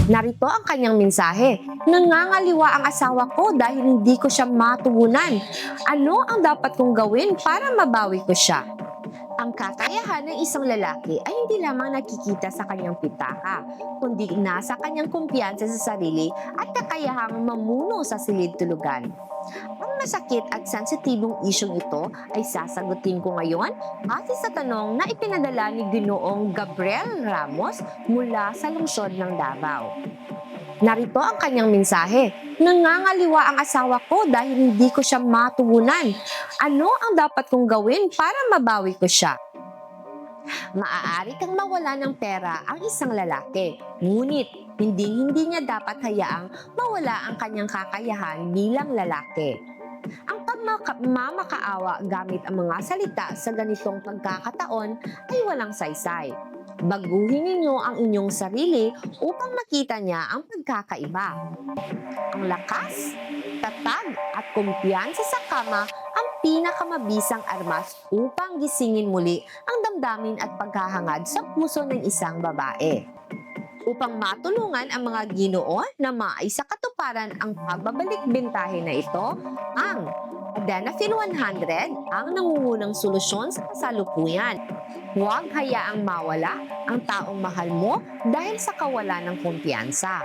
Narito ang kanyang mensahe. Nangangaliwa ang asawa ko dahil hindi ko siya matugunan. Ano ang dapat kong gawin para mabawi ko siya? Ang kakayahan ng isang lalaki ay hindi lamang nakikita sa kanyang pitaka, kundi nasa kanyang kumpiyansa sa sarili at kakayahang mamuno sa silid-tulugan. Ang masakit at sensitibong isyong ito ay sasagutin ko ngayon base sa tanong na ipinadala ni Ginoong Gabriel Ramos mula sa lungsod ng Davao. Narito ang kanyang mensahe. Nangangaliwa ang asawa ko dahil hindi ko siya matugunan. Ano ang dapat kong gawin para mabawi ko siya? Maaari kang mawala ng pera ang isang lalaki, ngunit hindi niya dapat hayaang mawala ang kanyang kakayahan bilang lalaki. Ang pagmamakaawa gamit ang mga salita sa ganitong pagkakataon ay walang saysay. Baguhin ninyo ang inyong sarili upang makita niya ang pagkakaiba. Ang lakas, tatag at kumpiyansa sa kama ang pinakamabisang armas upang gisingin muli ang damdamin at paghahangad sa puso ng isang babae. Upang matulungan ang mga Ginoo na maisakatuparan ang pagbabalik bentahe na ito, ang Adenafil 100 ang nangungunang solusyon sa kasalukuyan. Huwag hayaang mawala ang taong mahal mo dahil sa kawalan ng kumpiyansa.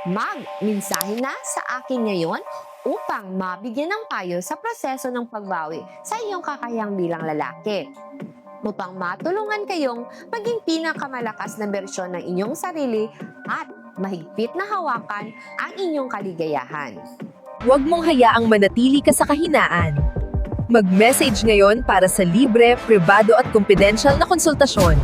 Mag-mensahe na sa akin ngayon upang mabigyan ng payo sa proseso ng pagbawi sa iyong kakayahang bilang lalaki. Upang matulungan kayong maging pinakamalakas na bersyon ng inyong sarili at mahigpit na hawakan ang inyong kaligayahan. Huwag mong hayaang manatili ka sa kahinaan. Mag-message ngayon para sa libre, pribado at confidential na konsultasyon.